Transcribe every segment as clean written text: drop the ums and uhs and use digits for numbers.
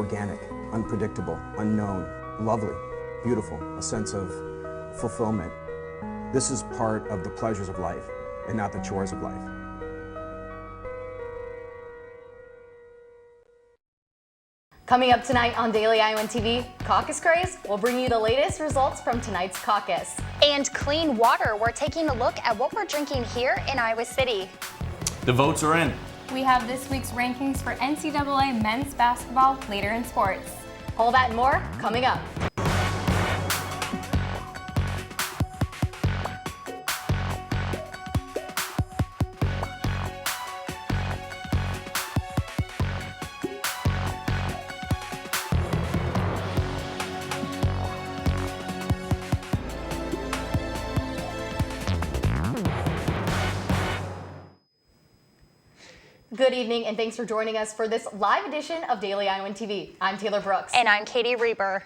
organic, unpredictable, unknown, lovely, beautiful, a sense of fulfillment. This is part of the pleasures of life and not the chores of life. Coming up tonight on Daily Iowan TV, Caucus Craze will bring you the latest results from tonight's caucus. And clean water. We're taking a look at what we're drinking here in Iowa City. The votes are in. We have this week's rankings for NCAA men's basketball later in sports. All that and more coming up. Good evening and thanks for joining us for this live edition of Daily Iowan TV. I'm Taylor Brooks. And I'm Katie Reber.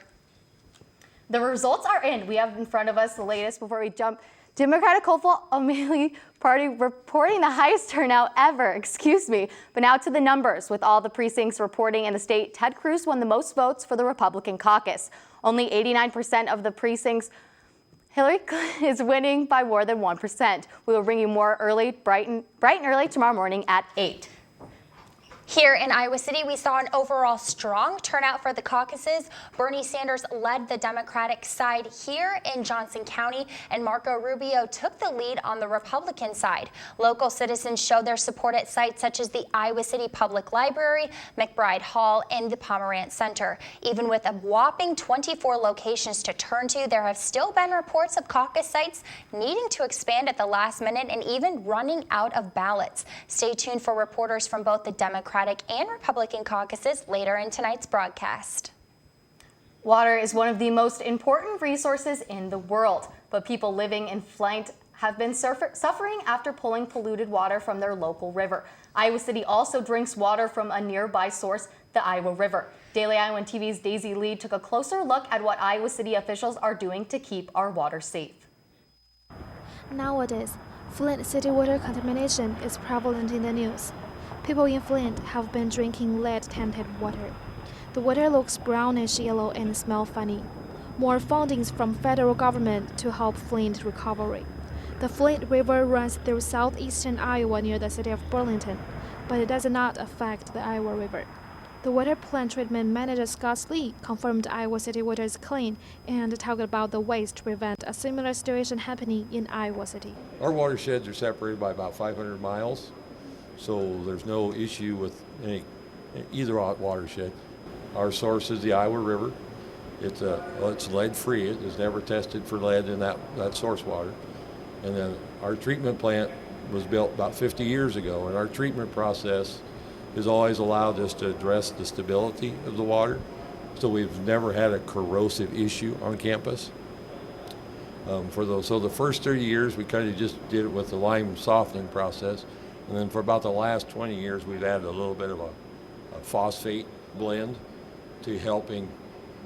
The results are in. We have in front of us the latest before we jump. Democratic hopeful O'Malley Party reporting the highest turnout ever, But now to the numbers. With all the precincts reporting in the state, Ted Cruz won the most votes for the Republican caucus. Only 89% of the precincts Hillary is winning by more than 1%. We will bring you more bright and early tomorrow morning at 8. Here in Iowa City, we saw an overall strong turnout for the caucuses. Bernie Sanders led the Democratic side here in Johnson County, and Marco Rubio took the lead on the Republican side. Local citizens showed their support at sites such as the Iowa City Public Library, McBride Hall, and the Pomerantz Center. Even with a whopping 24 locations to turn to, there have still been reports of caucus sites needing to expand at the last minute and even running out of ballots. Stay tuned for reporters from both the Democratic and Republican caucuses later in tonight's broadcast. Water is one of the most important resources in the world, but people living in Flint have been suffering after pulling polluted water from their local river. Iowa City also drinks water from a nearby source, the Iowa River. Daily Iowan TV's Daisy Lee took a closer look at what Iowa City officials are doing to keep our water safe. Nowadays, Flint city water contamination is prevalent in the news. People in Flint have been drinking lead-tainted water. The water looks brownish yellow and smells funny. More funding from federal government to help Flint recovery. The Flint River runs through southeastern Iowa near the city of Burlington, but it does not affect the Iowa River. The water plant treatment manager Scott Lee confirmed Iowa City water is clean and talked about the ways to prevent a similar situation happening in Iowa City. Our watersheds are separated by about 500 miles. So there's no issue with either watershed. Our source is the Iowa River. It's lead-free. It was never tested for lead in that source water. And then our treatment plant was built about 50 years ago, and our treatment process has always allowed us to address the stability of the water. So we've never had a corrosive issue on campus. So the first 30 years, we kind of just did it with the lime softening process. And then for about the last 20 years, we've added a little bit of a phosphate blend to helping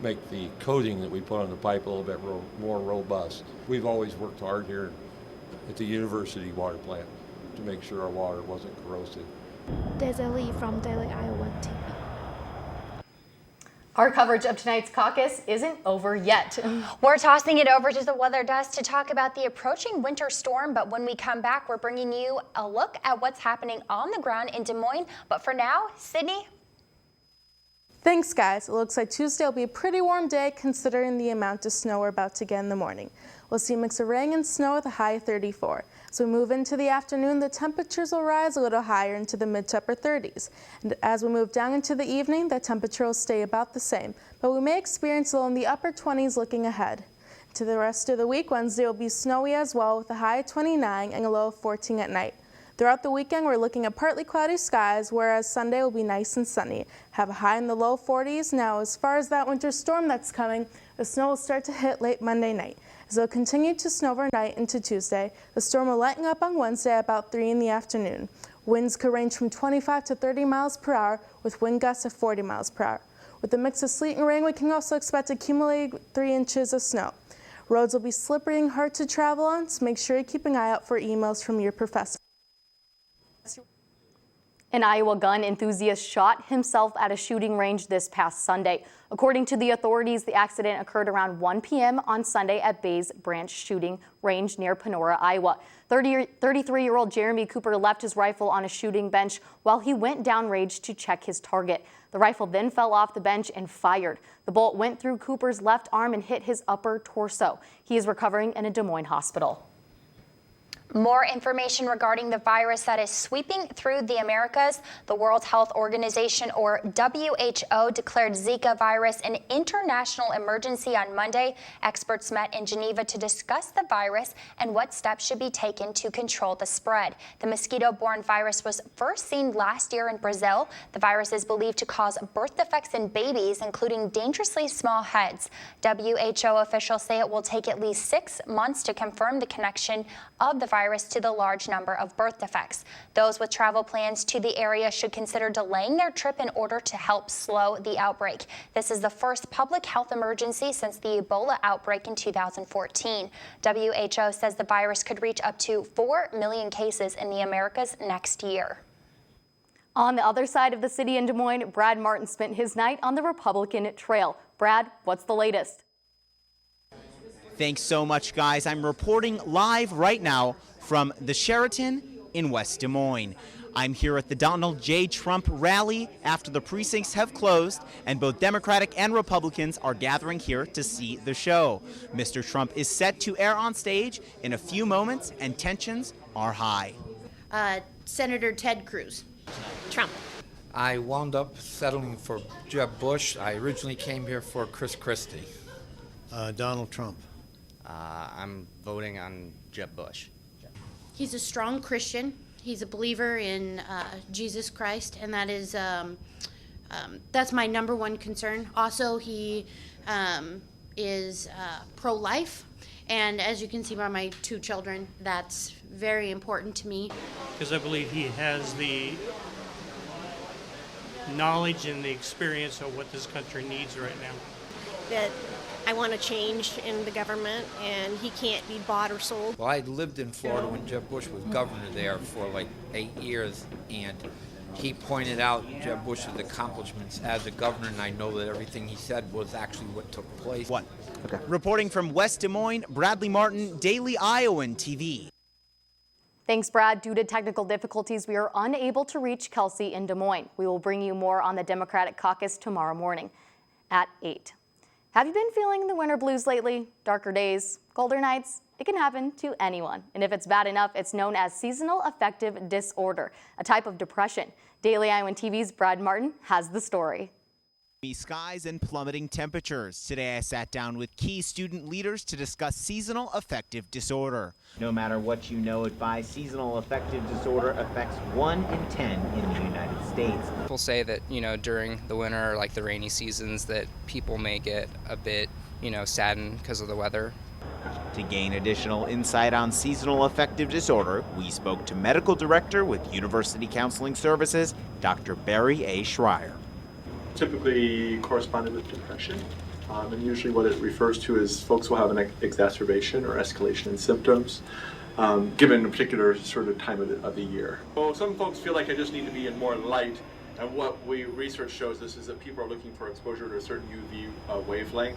make the coating that we put on the pipe a little bit more robust. We've always worked hard here at the university water plant to make sure our water wasn't corrosive. Daisy Lee from Daily Iowan TV. Our coverage of tonight's caucus isn't over yet. We're tossing it over to the weather desk to talk about the approaching winter storm, but when we come back, we're bringing you a look at what's happening on the ground in Des Moines. But for now, Sydney. Thanks, guys. It looks like Tuesday will be a pretty warm day considering the amount of snow we're about to get in the morning. We'll see a mix of rain and snow with a high of 34. As we move into the afternoon, the temperatures will rise a little higher into the mid to upper 30s. And as we move down into the evening, the temperature will stay about the same, but we may experience a low in the upper 20s looking ahead. To the rest of the week, Wednesday will be snowy as well with a high of 29 and a low of 14 at night. Throughout the weekend, we're looking at partly cloudy skies, whereas Sunday will be nice and sunny. Have a high in the low 40s. Now, as far as that winter storm that's coming, the snow will start to hit late Monday night. As it will continue to snow overnight into Tuesday, the storm will lighten up on Wednesday at about 3 in the afternoon. Winds could range from 25 to 30 miles per hour with wind gusts of 40 miles per hour. With a mix of sleet and rain, we can also expect accumulated 3 inches of snow. Roads will be slippery and hard to travel on, so make sure you keep an eye out for emails from your professor. An Iowa gun enthusiast shot himself at a shooting range this past Sunday. According to the authorities, the accident occurred around 1 p.m. on Sunday at Bays Branch Shooting Range near Panora, Iowa. 33-year-old Jeremy Cooper left his rifle on a shooting bench while he went downrange to check his target. The rifle then fell off the bench and fired. The bullet went through Cooper's left arm and hit his upper torso. He is recovering in a Des Moines hospital. More information regarding the virus that is sweeping through the Americas. The World Health Organization, or WHO, declared Zika virus an international emergency on Monday. Experts met in Geneva to discuss the virus and what steps should be taken to control the spread. The mosquito-borne virus was first seen last year in Brazil. The virus is believed to cause birth defects in babies, including dangerously small heads. WHO officials say it will take at least 6 months to confirm the connection of the virus to the large number of birth defects. Those with travel plans to the area should consider delaying their trip in order to help slow the outbreak. This is the first public health emergency since the Ebola outbreak in 2014. WHO says the virus could reach up to 4 million cases in the Americas next year. On the other side of the city in Des Moines, Brad Martin spent his night on the Republican Trail. Brad, what's the latest? Thanks so much, guys. I'm reporting live right now from the Sheraton in West Des Moines. I'm here at the Donald J. Trump rally after the precincts have closed, and both Democratic and Republicans are gathering here to see the show. Mr. Trump is set to air on stage in a few moments, and tensions are high. Senator Ted Cruz. Trump. I wound up settling for Jeb Bush. I originally came here for Chris Christie. Donald Trump. I'm voting on Jeb Bush. He's a strong Christian. He's a believer in Jesus Christ, and that is that's my number one concern. Also, he is pro-life, and as you can see by my 2 children, that's very important to me. Because I believe he has the knowledge and the experience of what this country needs right now. That I want a change in the government, and he can't be bought or sold. Well, I lived in Florida when Jeb Bush was governor there for like 8 years, and he pointed out Jeb Bush's accomplishments as a governor, and I know that everything he said was actually what took place. Okay. Reporting from West Des Moines, Bradley Martin, Daily Iowan TV. Thanks, Brad. Due to technical difficulties, we are unable to reach Kelsey in Des Moines. We will bring you more on the Democratic caucus tomorrow morning at 8. Have you been feeling the winter blues lately? Darker days, colder nights? It can happen to anyone. And if it's bad enough, it's known as seasonal affective disorder, a type of depression. Daily Iowan TV's Brad Martin has the story. Skies and plummeting temperatures. Today I sat down with key student leaders to discuss seasonal affective disorder. No matter what you know it by, seasonal affective disorder affects 1 in 10 in the United States. People say that, during the winter, like the rainy seasons, that people may get a bit, saddened because of the weather. To gain additional insight on seasonal affective disorder, we spoke to Medical Director with University Counseling Services, Dr. Barry A. Schreier. Typically corresponded with depression, and usually what it refers to is folks will have an exacerbation or escalation in symptoms given a particular sort of time of the year. Well, some folks feel like I just need to be in more light, and what research shows us is that people are looking for exposure to a certain UV wavelength.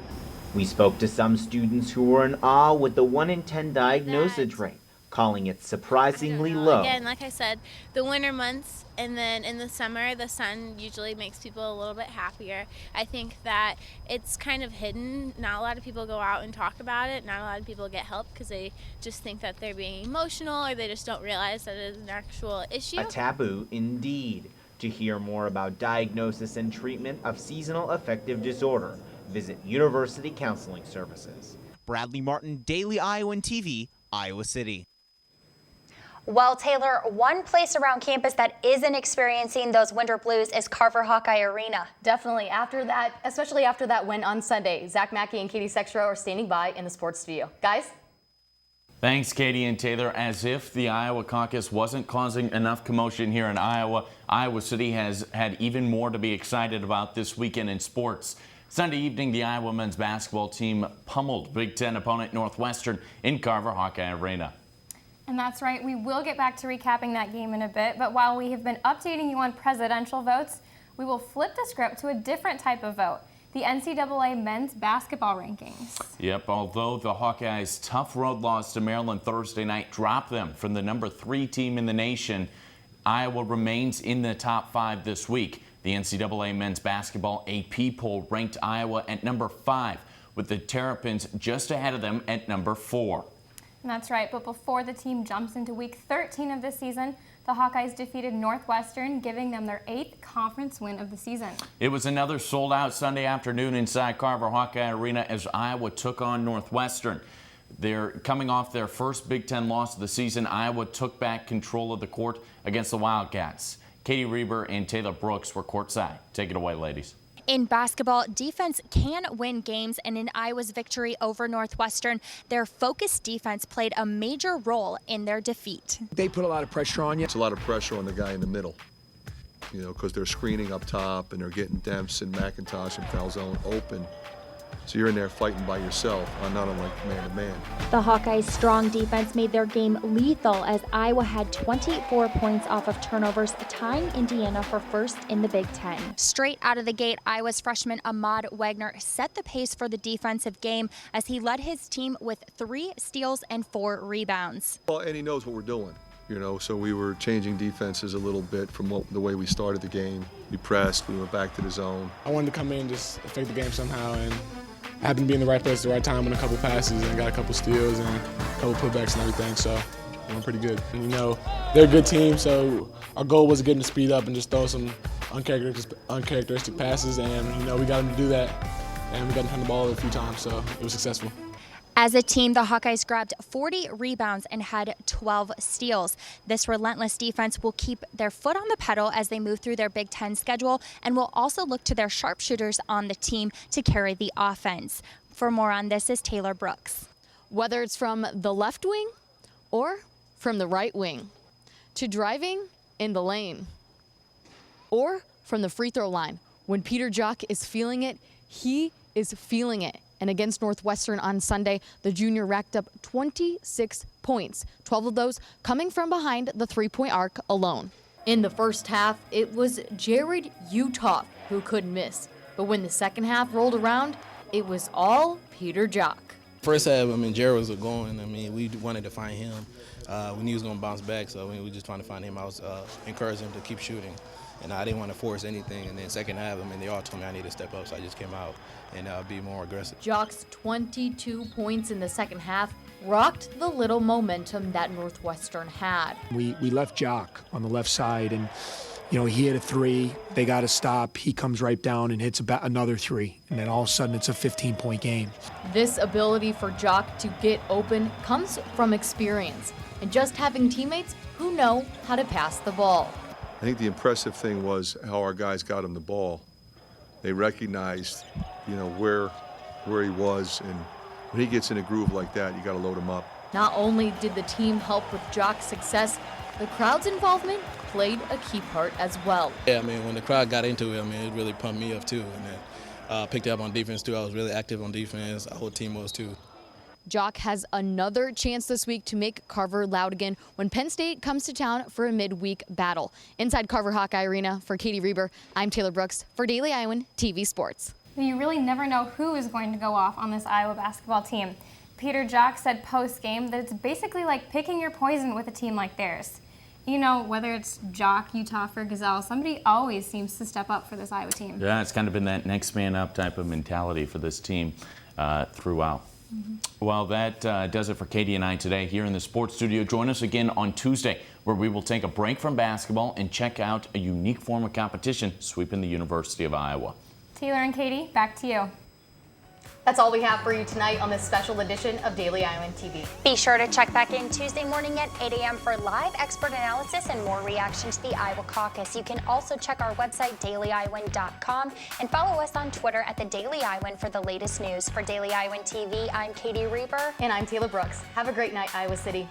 We spoke to some students who were in awe with the 1 in 10 diagnosis rate, calling it surprisingly low. Again, like I said, the winter months and then in the summer, the sun usually makes people a little bit happier. I think that it's kind of hidden. Not a lot of people go out and talk about it. Not a lot of people get help because they just think that they're being emotional, or they just don't realize that it is an actual issue. A taboo indeed. To hear more about diagnosis and treatment of seasonal affective disorder, visit University Counseling Services. Bradley Martin, Daily Iowan TV, Iowa City. Well, Taylor, one place around campus that isn't experiencing those winter blues is Carver Hawkeye Arena. Definitely. After that, especially after that win on Sunday, Zach Mackey and Katie Sextro are standing by in the sports studio. Guys? Thanks, Katie and Taylor. As if the Iowa caucus wasn't causing enough commotion here in Iowa, Iowa City has had even more to be excited about this weekend in sports. Sunday evening, the Iowa men's basketball team pummeled Big Ten opponent Northwestern in Carver Hawkeye Arena. And that's right, we will get back to recapping that game in a bit, but while we have been updating you on presidential votes, we will flip the script to a different type of vote, the NCAA men's basketball rankings. Yep, although the Hawkeyes' tough road loss to Maryland Thursday night dropped them from the number 3 team in the nation, Iowa remains in the top 5 this week. The NCAA men's basketball AP poll ranked Iowa at number 5, with the Terrapins just ahead of them at number 4. And that's right, but before the team jumps into week 13 of this season, the Hawkeyes defeated Northwestern, giving them their 8th conference win of the season. It was another sold-out Sunday afternoon inside Carver Hawkeye Arena as Iowa took on Northwestern. They're coming off their first Big Ten loss of the season. Iowa took back control of the court against the Wildcats. Katie Reber and Taylor Brooks were courtside. Take it away, ladies. In basketball, defense can win games, and in Iowa's victory over Northwestern, their focused defense played a major role in their defeat. They put a lot of pressure on you. It's a lot of pressure on the guy in the middle, you know, because they're screening up top and they're getting Demps and McIntosh and Falzone open. So you're in there fighting by yourself, not unlike man-to-man. The Hawkeyes' strong defense made their game lethal as Iowa had 24 points off of turnovers, tying Indiana for first in the Big Ten. Straight out of the gate, Iowa's freshman Ahmad Wagner set the pace for the defensive game as he led his team with 3 steals and 4 rebounds. Well, and he knows what we're doing, you know, so we were changing defenses a little bit from the way we started the game. We pressed, we went back to the zone. I wanted to come in and just affect the game somehow, and I happened to be in the right place at the right time on a couple passes and got a couple steals and a couple putbacks and everything, so I'm pretty good. And, you know, they're a good team, so our goal was to get them to speed up and just throw some uncharacteristic passes, and, you know, we got them to do that, and we got them to turn the ball over a few times, so it was successful. As a team, the Hawkeyes grabbed 40 rebounds and had 12 steals. This relentless defense will keep their foot on the pedal as they move through their Big Ten schedule and will also look to their sharpshooters on the team to carry the offense. For more on this is Taylor Brooks. Whether it's from the left wing or from the right wing, to driving in the lane, or from the free throw line, when Peter Jock is feeling it, he is feeling it. And against Northwestern on Sunday, the junior racked up 26 points, 12 of those coming from behind the three-point arc alone. In the first half, it was Jared Uthoff who couldn't miss. But when the second half rolled around, it was all Peter Jock. First half, Jared was going. We wanted to find him. We knew he was going to bounce back, so we were just trying to find him. I was encouraging him to keep shooting, and I didn't want to force anything. And then second half, they all told me I needed to step up, so I just came out and be more aggressive. Jock's 22 points in the second half rocked the little momentum that Northwestern had. We left Jock on the left side, and he hit a 3. They got to stop. He comes right down and hits about another 3, and then all of a sudden it's a 15-point game. This ability for Jock to get open comes from experience and just having teammates who know how to pass the ball. I think the impressive thing was how our guys got him the ball. They recognized, where he was, and when he gets in a groove like that, you got to load him up. Not only did the team help with Jock's success, the crowd's involvement played a key part as well. Yeah, when the crowd got into it, it really pumped me up too, and then picked up on defense too. I was really active on defense. Our whole team was too. Jock has another chance this week to make Carver loud again when Penn State comes to town for a midweek battle. Inside Carver Hawkeye Arena, for Katie Reber, I'm Taylor Brooks for Daily Iowan TV Sports. You really never know who is going to go off on this Iowa basketball team. Peter Jock said post-game that it's basically like picking your poison with a team like theirs. Whether it's Jock, Uthoff, or Gazelle, somebody always seems to step up for this Iowa team. Yeah, it's kind of been that next man up type of mentality for this team throughout. Well, that does it for Katie and I today here in the sports studio. Join us again on Tuesday, where we will take a break from basketball and check out a unique form of competition sweeping the University of Iowa. Taylor and Katie, back to you. That's all we have for you tonight on this special edition of Daily Iowan TV. Be sure to check back in Tuesday morning at 8 a.m. for live expert analysis and more reaction to the Iowa caucus. You can also check our website, dailyiowan.com, and follow us on Twitter at The Daily Iowan for the latest news. For Daily Iowan TV, I'm Katie Reber. And I'm Taylor Brooks. Have a great night, Iowa City.